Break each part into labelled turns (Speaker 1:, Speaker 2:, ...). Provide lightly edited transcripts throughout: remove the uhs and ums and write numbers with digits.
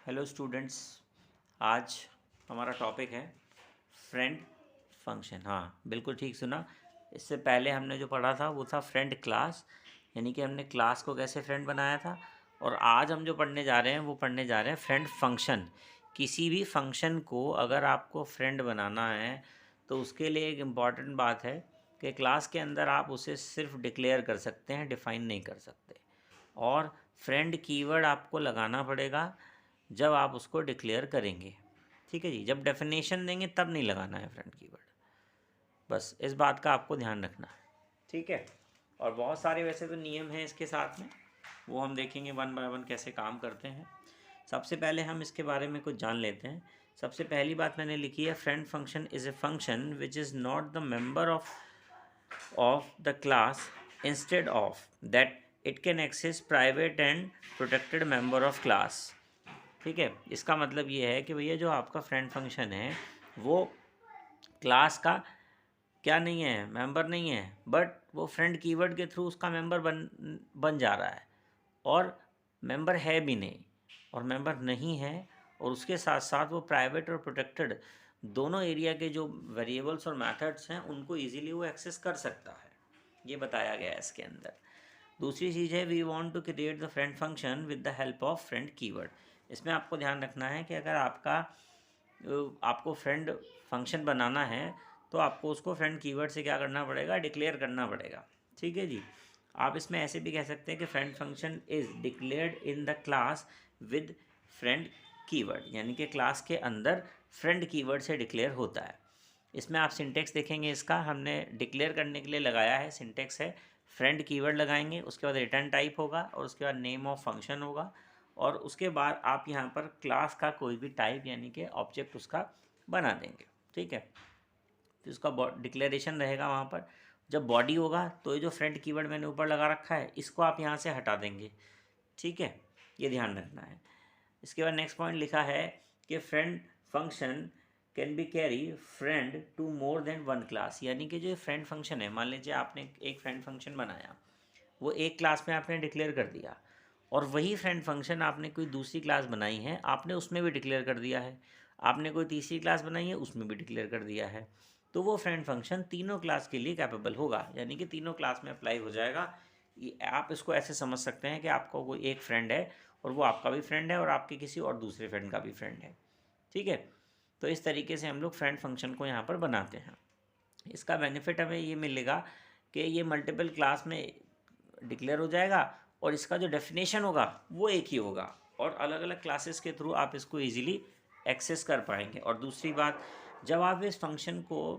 Speaker 1: Hello students. आज हमारा topic है फ्रेंड फंक्शन। हाँ, बिल्कुल ठीक सुना। इससे पहले हमने जो पढ़ा था वो था फ्रेंड क्लास, यानी कि हमने क्लास को कैसे फ्रेंड बनाया था। और आज हम जो पढ़ने जा रहे हैं वो पढ़ने जा रहे हैं फ्रेंड फंक्शन। किसी भी फंक्शन को अगर आपको फ्रेंड बनाना है तो उसके लिए एक इम्पॉर्टेंट बात है कि क्लास के अंदर आप उसे सिर्फ डिक्लेयर कर सकते हैं, डिफ़ाइन नहीं कर सकते। और फ्रेंड कीवर्ड आपको लगाना पड़ेगा जब आप उसको डिक्लेयर करेंगे। ठीक है जी, जब डेफिनेशन देंगे तब नहीं लगाना है फ्रेंड कीवर्ड। बस इस बात का आपको ध्यान रखना है। ठीक है। और बहुत सारे वैसे तो नियम हैं इसके साथ में, वो हम देखेंगे वन बाय वन कैसे काम करते हैं। सबसे पहले हम इसके बारे में कुछ जान लेते हैं। सबसे पहली बात मैंने लिखी है, friend function is a function which is not the member of the class. Instead of that, it can access private and protected member of class. ठीक है, इसका मतलब ये है कि भैया जो आपका फ्रेंड फंक्शन है वो क्लास का क्या नहीं है, मेंबर नहीं है, बट वो फ्रेंड कीवर्ड के थ्रू उसका मेंबर बन जा रहा है। और मेंबर है भी नहीं, और मेंबर नहीं है, और उसके साथ साथ वो प्राइवेट और प्रोटेक्टेड दोनों एरिया के जो वेरिएबल्स और मेथड्स हैं उनको इजीली वो एक्सेस कर सकता है। ये बताया गया है इसके अंदर। दूसरी चीज़ है, we want to create the friend function with the help of friend keyword. इसमें आपको ध्यान रखना है कि अगर आपको फ्रेंड फंक्शन बनाना है तो आपको उसको फ्रेंड कीवर्ड से क्या करना पड़ेगा, डिक्लेयर करना पड़ेगा। ठीक है जी। आप इसमें ऐसे भी कह सकते हैं कि friend function is declared in the class with friend keyword, यानी कि क्लास के अंदर फ्रेंड कीवर्ड से डिक्लेयर होता है। इसमें आप सिंटेक्स देखेंगे, इसका हमने डिक्लेयर करने के लिए लगाया है। सिंटेक्स है, फ्रेंड कीवर्ड लगाएंगे, उसके बाद रिटर्न टाइप होगा, और उसके बाद नेम ऑफ फंक्शन होगा, और उसके बाद आप यहाँ पर क्लास का कोई भी टाइप यानी कि ऑब्जेक्ट उसका बना देंगे। ठीक है, तो उसका डिक्लेरेशन रहेगा वहाँ पर। जब बॉडी होगा तो ये जो फ्रेंड कीवर्ड मैंने ऊपर लगा रखा है इसको आप यहाँ से हटा देंगे। ठीक है, ये ध्यान रखना है। इसके बाद नेक्स्ट पॉइंट लिखा है कि friend function can be carry friend to more than one class, यानी कि जो फ्रेंड फंक्शन है, मान लीजिए आपने एक फ्रेंड फंक्शन बनाया, वो एक क्लास में आपने डिक्लेयर कर दिया, और वही फ्रेंड फंक्शन आपने कोई दूसरी क्लास बनाई है, आपने उसमें भी डिक्लेयर कर दिया है, आपने कोई तीसरी क्लास बनाई है उसमें भी डिक्लेयर कर दिया है, तो वो फ्रेंड फंक्शन तीनों क्लास के लिए कैपेबल होगा, यानी कि तीनों क्लास में अप्लाई हो जाएगा। आप इसको ऐसे समझ सकते हैं कि आपका कोई एक फ्रेंड है और वो आपका भी फ्रेंड है और आपके किसी और दूसरे फ्रेंड का भी फ्रेंड है। ठीक है, तो इस तरीके से हम लोग फ्रेंड फंक्शन को यहाँ पर बनाते हैं। इसका बेनिफिट हमें ये मिलेगा कि ये मल्टीपल क्लास में डिक्लेयर हो जाएगा, और इसका जो डेफिनेशन होगा वो एक ही होगा, और अलग अलग क्लासेस के थ्रू आप इसको इजीली एक्सेस कर पाएंगे। और दूसरी बात, जब आप इस फंक्शन को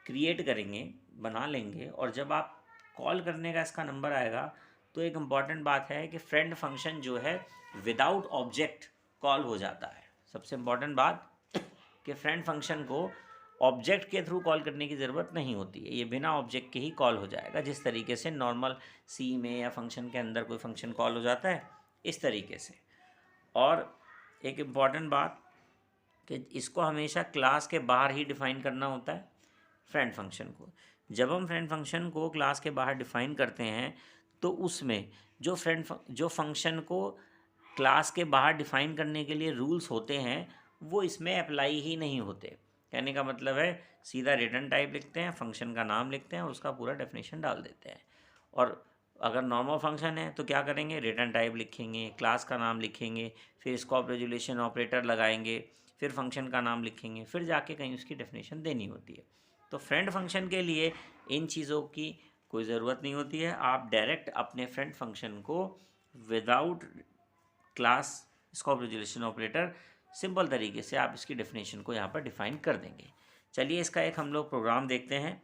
Speaker 1: क्रिएट करेंगे, बना लेंगे, और जब आप कॉल करने का इसका नंबर आएगा, तो एक इम्पॉर्टेंट बात है कि फ्रेंड फंक्शन जो है विदाउट ऑब्जेक्ट कॉल हो जाता है। सबसे इम्पॉर्टेंट बात कि फ्रेंड फंक्शन को ऑब्जेक्ट के थ्रू कॉल करने की ज़रूरत नहीं होती है, ये बिना ऑब्जेक्ट के ही कॉल हो जाएगा, जिस तरीके से नॉर्मल सी में या फंक्शन के अंदर कोई फंक्शन कॉल हो जाता है, इस तरीके से। और एक इम्पॉर्टेंट बात कि इसको हमेशा क्लास के बाहर ही डिफ़ाइन करना होता है फ्रेंड फंक्शन को। जब हम फ्रेंड फंक्शन को क्लास के बाहर डिफ़ाइन करते हैं तो उसमें जो फंक्शन को क्लास के बाहर डिफ़ाइन करने के लिए रूल्स होते हैं वो इसमें अप्लाई ही नहीं होते। कहने का मतलब है, सीधा रिटर्न टाइप लिखते हैं, फंक्शन का नाम लिखते हैं और उसका पूरा डेफिनेशन डाल देते हैं। और अगर नॉर्मल फंक्शन है तो क्या करेंगे, रिटर्न टाइप लिखेंगे, क्लास का नाम लिखेंगे, फिर स्कोप रेजुलेशन ऑपरेटर लगाएंगे, फिर फंक्शन का नाम लिखेंगे, फिर जाके कहीं उसकी डेफिनेशन देनी होती है। तो फ्रेंड फंक्शन के लिए इन चीज़ों की कोई ज़रूरत नहीं होती है। आप डायरेक्ट अपने फ्रेंड फंक्शन को without class scope resolution operator simple तरीके से आप इसकी डेफिनेशन को यहाँ पर डिफ़ाइन कर देंगे। चलिए इसका एक हम लोग प्रोग्राम देखते हैं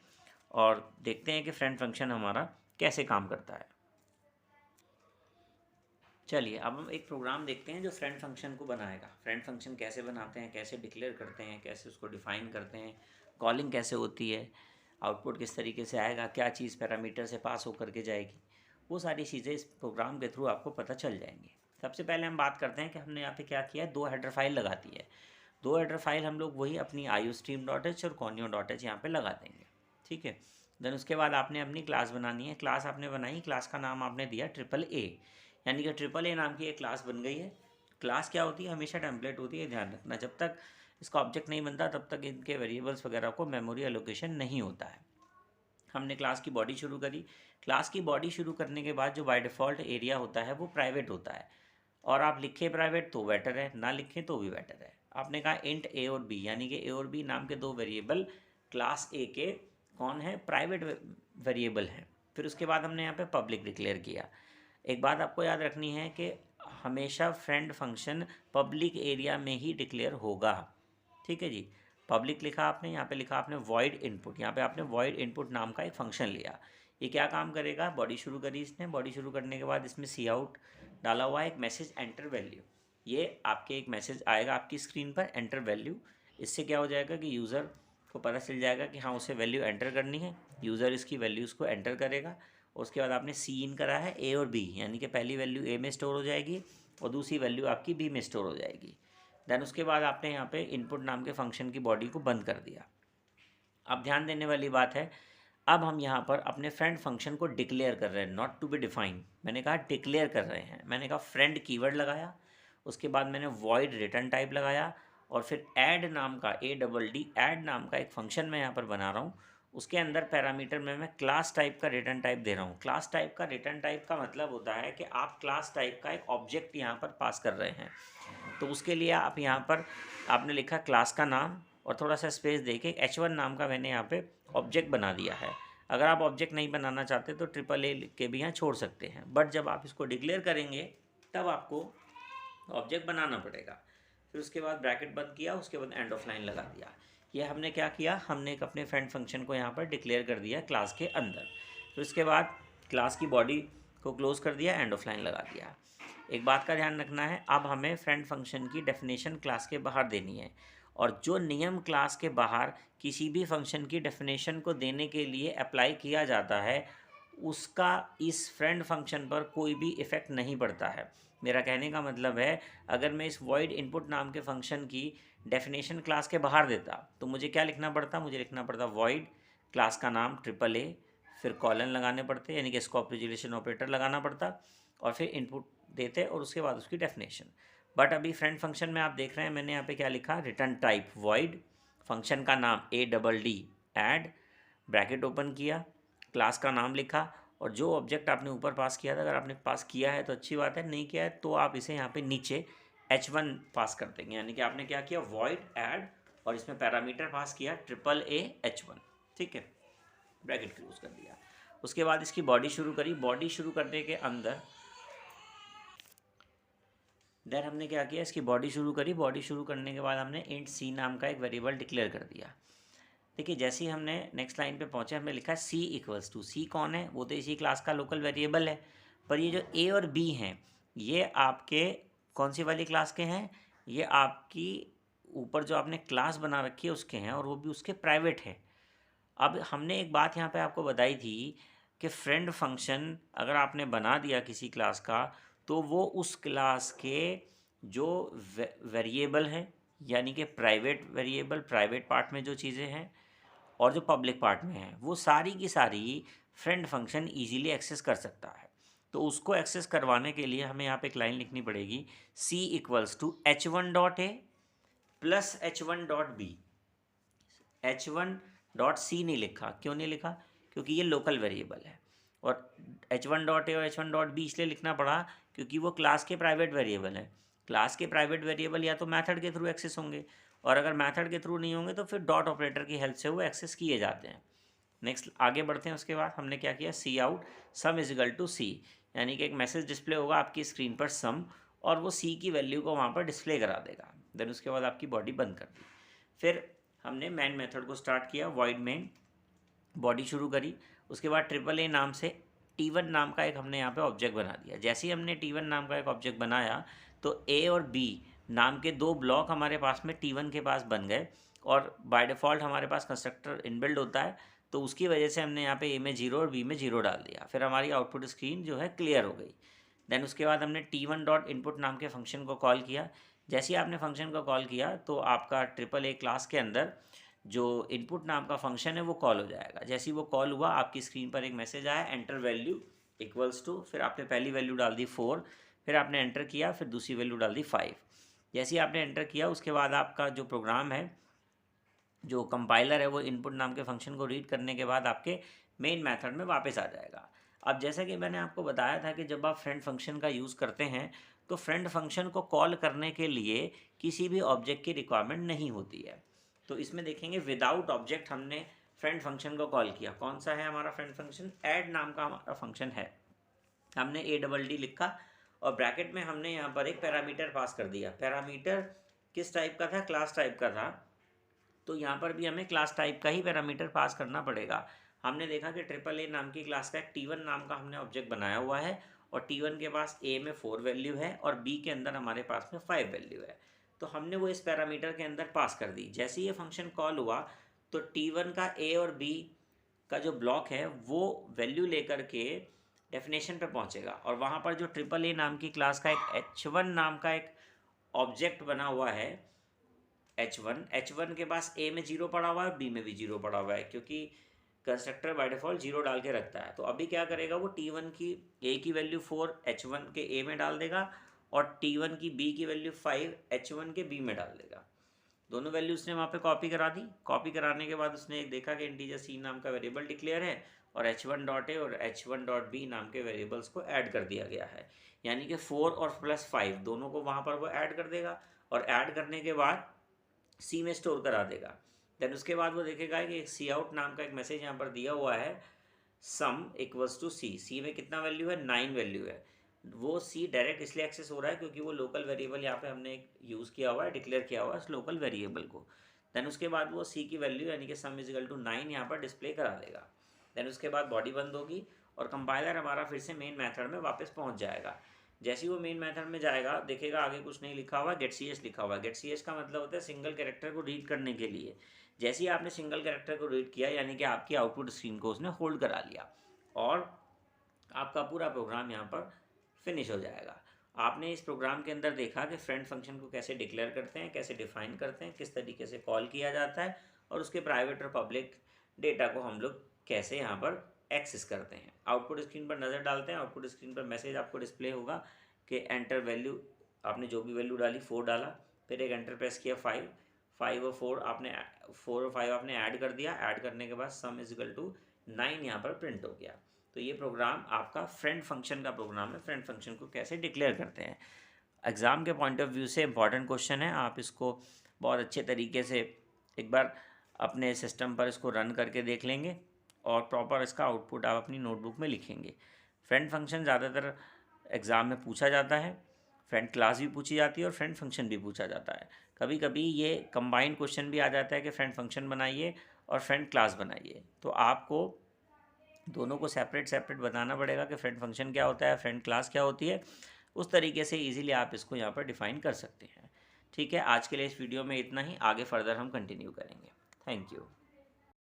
Speaker 1: और देखते हैं कि फ्रेंड फंक्शन हमारा कैसे काम करता है। चलिए अब हम एक प्रोग्राम देखते हैं जो फ्रेंड फंक्शन को बनाएगा। फ्रेंड फंक्शन कैसे बनाते हैं, कैसे डिक्लेयर करते हैं, कैसे उसको डिफ़ाइन करते हैं, कॉलिंग कैसे होती है, आउटपुट किस तरीके से आएगा, क्या चीज़ पैरामीटर से पास होकर के जाएगी, वो सारी चीज़ें इस प्रोग्राम के थ्रू आपको पता चल जाएंगी। सबसे पहले हम बात करते हैं कि हमने यहाँ पे क्या किया है, दो हेडर फाइल लगाती है। दो हेडर फाइल हम लोग वही अपनी iostream.h और conio.h यहाँ पे लगा देंगे। ठीक है, देन उसके बाद आपने अपनी क्लास बनानी है। क्लास आपने बनाई, क्लास का नाम आपने दिया AAA, यानी कि AAA नाम की एक क्लास बन गई है। क्लास क्या होती है, हमेशा टेम्पलेट होती है, ध्यान रखना। जब तक इसका ऑब्जेक्ट नहीं बनता तब तक इनके वेरिएबल्स वगैरह को मेमोरी एलोकेशन नहीं होता है। हमने क्लास की बॉडी शुरू करी। क्लास की बॉडी शुरू करने के बाद जो बाय डिफ़ॉल्ट एरिया होता है वो प्राइवेट होता है, और आप लिखें प्राइवेट तो बेटर है, ना लिखें तो भी बेटर है। आपने कहा इंट ए और बी, यानी कि ए और बी नाम के दो वेरिएबल क्लास ए के कौन है, प्राइवेट वेरिएबल हैं। फिर उसके बाद हमने यहाँ पे पब्लिक डिक्लेयर किया। एक बात आपको याद रखनी है कि हमेशा फ्रेंड फंक्शन पब्लिक एरिया में ही डिक्लेयर होगा, ठीक है जी। पब्लिक लिखा आपने, यहाँ पे लिखा आपने वॉइड इनपुट, यहाँ पे आपने वॉइड इनपुट नाम का एक फंक्शन लिया। ये क्या काम करेगा, बॉडी शुरू करी इसने, बॉडी शुरू करने के बाद इसमें सी आउट डाला हुआ है, एक मैसेज एंटर वैल्यू। ये आपके एक मैसेज आएगा आपकी स्क्रीन पर, एंटर वैल्यू। इससे क्या हो जाएगा कि यूज़र को पता चल जाएगा कि हाँ उसे वैल्यू एंटर करनी है, यूज़र इसकी वैल्यूज़ को एंटर करेगा। उसके बाद आपने सी इन करा है ए और बी, यानी कि पहली वैल्यू ए में स्टोर हो जाएगी और दूसरी वैल्यू आपकी बी में स्टोर हो जाएगी। देन उसके बाद आपने यहाँ पे इनपुट नाम के फंक्शन की बॉडी को बंद कर दिया। अब ध्यान देने वाली बात है, अब हम यहाँ पर अपने फ्रेंड फंक्शन को डिक्लेयर कर रहे हैं, नॉट टू बी डिफाइंड। मैंने कहा डिक्लेयर कर रहे हैं, मैंने कहा फ्रेंड कीवर्ड लगाया, उसके बाद मैंने वॉइड रिटर्न टाइप लगाया, और फिर ऐड नाम का ADD ऐड नाम का एक फंक्शन मैं यहाँ पर बना रहा हूँ। उसके अंदर पैरामीटर में मैं क्लास टाइप का रिटर्न टाइप दे रहा हूँ। क्लास टाइप का रिटर्न टाइप का मतलब होता है कि आप क्लास टाइप का एक ऑब्जेक्ट यहाँ पर पास कर रहे हैं। तो उसके लिए आप यहाँ पर आपने लिखा क्लास का नाम और थोड़ा सा स्पेस देके H1 नाम का मैंने यहाँ पे ऑब्जेक्ट बना दिया है। अगर आप ऑब्जेक्ट नहीं बनाना चाहते तो AAA लिख के भी यहाँ छोड़ सकते हैं, बट जब आप इसको डिक्लेयर करेंगे तब आपको ऑब्जेक्ट बनाना पड़ेगा। फिर उसके बाद ब्रैकेट बंद किया, उसके बाद एंड ऑफ लाइन लगा दिया। ये हमने क्या किया, हमने एक अपने फ्रेंड फंक्शन को यहाँ पर डिक्लेयर कर दिया क्लास के अंदर। फिर उसके बाद क्लास की बॉडी को क्लोज कर दिया, एंड ऑफ लाइन लगा दिया। एक बात का ध्यान रखना है, अब हमें फ्रेंड फंक्शन की डेफिनेशन क्लास के बाहर देनी है, और जो नियम क्लास के बाहर किसी भी फंक्शन की डेफिनेशन को देने के लिए अप्लाई किया जाता है उसका इस फ्रेंड फंक्शन पर कोई भी इफ़ेक्ट नहीं पड़ता है। मेरा कहने का मतलब है, अगर मैं इस वॉइड इनपुट नाम के फंक्शन की डेफिनेशन क्लास के बाहर देता तो मुझे क्या लिखना पड़ता, मुझे लिखना पड़ता वॉइड क्लास का नाम AAA, फिर कॉलन लगाने पड़ते, यानी कि स्कोप रेजोल्यूशन ऑपरेटर लगाना पड़ता, और फिर इनपुट देते और उसके बाद उसकी डेफिनेशन। बट अभी फ्रेंड फंक्शन में आप देख रहे हैं मैंने यहाँ पे क्या लिखा, रिटर्न टाइप वॉइड, फंक्शन का नाम ADD ऐड, ब्रैकेट ओपन किया, क्लास का नाम लिखा, और जो ऑब्जेक्ट आपने ऊपर पास किया था, अगर आपने पास किया है तो अच्छी बात है, नहीं किया है तो आप इसे यहाँ पे नीचे H1 पास कर देंगे। यानी कि आपने क्या किया, वॉइड ऐड, और इसमें पैरामीटर पास किया AAA H1, ठीक है, ब्रैकेट क्लोज कर दिया। उसके बाद इसकी बॉडी शुरू करी, बॉडी शुरू करने के अंदर देन हमने क्या किया, इसकी बॉडी शुरू करी, बॉडी शुरू करने के बाद हमने इंट सी नाम का एक वेरिएबल डिक्लेयर कर दिया। देखिए जैसे ही हमने नेक्स्ट लाइन पे पहुंचे, हमने लिखा सी इक्वल्स टू, सी कौन है, वो तो इसी क्लास का लोकल वेरिएबल है, पर ये जो ए और बी हैं ये आपके कौन सी वाली क्लास के हैं, ये आपकी ऊपर जो आपने क्लास बना रखी है उसके हैं, और वो भी उसके प्राइवेट है। अब हमने एक बात यहाँ पे आपको बताई थी कि फ्रेंड फंक्शन अगर आपने बना दिया किसी क्लास का तो वो उस क्लास के जो वेरिएबल हैं, यानी कि प्राइवेट वेरिएबल, प्राइवेट पार्ट में जो चीज़ें हैं और जो पब्लिक पार्ट में है, वो सारी की सारी फ्रेंड फंक्शन इजीली एक्सेस कर सकता है। तो उसको एक्सेस करवाने के लिए हमें यहाँ पे एक लाइन लिखनी पड़ेगी, सी equals to H1.A plus H1.B। H1.C नहीं लिखा, क्यों नहीं लिखा, क्योंकि ये लोकल वेरिएबल है, और H1.A और H1.B इसलिए लिखना पड़ा क्योंकि वो क्लास के प्राइवेट वेरिएबल है। क्लास के प्राइवेट वेरिएबल या तो मेथड के थ्रू एक्सेस होंगे, और अगर मेथड के थ्रू नहीं होंगे तो फिर डॉट ऑपरेटर की हेल्प से वो एक्सेस किए जाते हैं। नेक्स्ट आगे बढ़ते हैं। उसके बाद हमने क्या किया, C out sum is equal to C, यानी कि एक मैसेज डिस्प्ले होगा आपकी स्क्रीन पर सम, और वो सी की वैल्यू को वहाँ पर डिस्प्ले करा देगा। देन उसके बाद आपकी बॉडी बंद कर दी। फिर हमने मैन मेथड को स्टार्ट किया, वॉइड मेन, बॉडी शुरू करी, उसके बाद AAA नाम से T1 नाम का एक हमने यहाँ पे ऑब्जेक्ट बना दिया। जैसे ही हमने T1 नाम का एक ऑब्जेक्ट बनाया तो A और B नाम के दो ब्लॉक हमारे पास में T1 के पास बन गए, और बाय डिफ़ॉल्ट हमारे पास कंस्ट्रक्टर इनबिल्ड होता है, तो उसकी वजह से हमने यहाँ पे A में 0 और B में 0 डाल दिया। फिर हमारी आउटपुट स्क्रीन जो है क्लियर हो गई। देन उसके बाद हमने T1.input नाम के फंक्शन को कॉल किया। जैसे ही आपने फंक्शन को कॉल किया तो आपका AAA क्लास के अंदर जो इनपुट नाम का फंक्शन है वो कॉल हो जाएगा। जैसे ही वो कॉल हुआ आपकी स्क्रीन पर एक मैसेज आया, एंटर वैल्यू इक्वल्स टू, फिर आपने पहली वैल्यू डाल दी 4, फिर आपने एंटर किया, फिर दूसरी वैल्यू डाल दी 5। जैसे ही आपने एंटर किया उसके बाद आपका जो प्रोग्राम है, जो कंपाइलर है, वो इनपुट नाम के फंक्शन को रीड करने के बाद आपके मेन मेथड में वापस आ जाएगा। अब जैसा कि मैंने आपको बताया था कि जब आप फ्रेंड फंक्शन का यूज़ करते हैं तो फ्रेंड फंक्शन को कॉल करने के लिए किसी भी ऑब्जेक्ट की रिक्वायरमेंट नहीं होती है। तो इसमें देखेंगे विदाउट ऑब्जेक्ट हमने फ्रेंड फंक्शन को कॉल किया। कौन सा है हमारा फ्रेंड फंक्शन? ऐड नाम का हमारा फंक्शन है। हमने ADD लिखा और ब्रैकेट में हमने यहाँ पर एक पैरामीटर पास कर दिया। पैरामीटर किस टाइप का था? क्लास टाइप का था। तो यहाँ पर भी हमें क्लास टाइप का ही पैरामीटर पास करना पड़ेगा। हमने देखा कि AAA नाम की क्लास का एक T1 नाम का हमने ऑब्जेक्ट बनाया हुआ है और T1 के पास A में 4 वैल्यू है और B के अंदर हमारे पास में 5 वैल्यू है। तो हमने वो इस पैरामीटर के अंदर पास कर दी। जैसे ये फंक्शन कॉल हुआ तो T1 का A और B का जो ब्लॉक है वो वैल्यू लेकर के डेफिनेशन पे पहुंचेगा और वहाँ पर जो AAA नाम की क्लास का एक H1 नाम का एक ऑब्जेक्ट बना हुआ है, H1 के पास A में 0 पड़ा हुआ है, B में भी 0 पड़ा हुआ है, क्योंकि कंस्ट्रक्टर बाय डिफ़ॉल्ट 0 डाल के रखता है। तो अभी क्या करेगा वो T1 की A की वैल्यू 4 H1 के A में डाल देगा और T1 की B की वैल्यू 5 H1 के B में डाल देगा। दोनों वैल्यू उसने वहाँ पे कॉपी करा दी। कॉपी कराने के बाद उसने एक देखा कि इंटीजर C नाम का वेरिएबल डिक्लेयर है और H1.A और H1.B नाम के वेरिएबल्स को ऐड कर दिया गया है। यानी कि 4 और +5 दोनों को वहाँ पर वो ऐड कर देगा और ऐड करने के बाद C में स्टोर करा देगा। देन उसके बाद वो देखेगा कि एक सी आउट नाम का एक मैसेज यहाँ पर दिया हुआ है, sum equals to C। C में कितना वैल्यू है? 9 वैल्यू है। वो C डायरेक्ट इसलिए एक्सेस हो रहा है क्योंकि वो लोकल वेरिएबल यहाँ पे हमने यूज़ किया हुआ है, डिक्लेयर किया हुआ है उस लोकल वेरिएबल को। देन उसके बाद वो C की वैल्यू यानी कि सम इजिकल टू 9 यहाँ पर डिस्प्ले करा देगा। देन उसके बाद बॉडी बंद होगी और कंपाइलर हमारा फिर से मेन मेथड में वापस पहुँच जाएगा। जैसे ही वो मेन मेथड में जाएगा देखेगा आगे कुछ नहीं लिखा हुआ, गेट सी एच लिखा हुआ है। गेट सी एच का मतलब होता है सिंगल कैरेक्टर को रीड करने के लिए। जैसे ही आपने सिंगल कैरेक्टर को रीड किया यानी कि आपकी आउटपुट स्क्रीन को उसने होल्ड करा लिया और आपका पूरा प्रोग्राम यहाँ पर फिनिश हो जाएगा। आपने इस प्रोग्राम के अंदर देखा कि फ्रेंड फंक्शन को कैसे डिक्लेयर करते हैं, कैसे डिफाइन करते हैं, किस तरीके से कॉल किया जाता है और उसके प्राइवेट और पब्लिक डेटा को हम लोग कैसे यहाँ पर एक्सेस करते हैं। आउटपुट स्क्रीन पर नज़र डालते हैं। आउटपुट स्क्रीन पर मैसेज आपको डिस्प्ले होगा कि एंटर वैल्यू, आपने जो भी वैल्यू डाली 4 डाला, फिर एक एंटर प्रेस किया 5 और 4 आपने 4 और 5 आपने ऐड कर दिया। ऐड करने के बाद सम इजिकल टू 9 यहाँ पर प्रिंट हो गया। तो ये प्रोग्राम आपका फ्रेंड फंक्शन का प्रोग्राम है। फ्रेंड फंक्शन को कैसे डिक्लेयर करते हैं, एग्ज़ाम के पॉइंट ऑफ व्यू से इंपॉर्टेंट क्वेश्चन है। आप इसको बहुत अच्छे तरीके से एक बार अपने सिस्टम पर इसको रन करके देख लेंगे और प्रॉपर इसका आउटपुट आप अपनी नोटबुक में लिखेंगे। फ्रेंड फंक्शन ज़्यादातर एग्ज़ाम में पूछा जाता है। फ्रेंड क्लास भी पूछी जाती है और फ्रेंड फंक्शन भी पूछा जाता है। कभी कभी ये कंबाइंड क्वेश्चन भी आ जाता है कि फ्रेंड फंक्शन बनाइए और फ्रेंड क्लास बनाइए। तो आपको दोनों को सेपरेट सेपरेट बताना पड़ेगा कि फ्रेंड फंक्शन क्या होता है, फ्रेंड क्लास क्या होती है। उस तरीके से इजीली आप इसको यहाँ पर डिफ़ाइन कर सकते हैं। ठीक है, आज के लिए इस वीडियो में इतना ही। आगे फर्दर हम कंटिन्यू करेंगे। Thank you.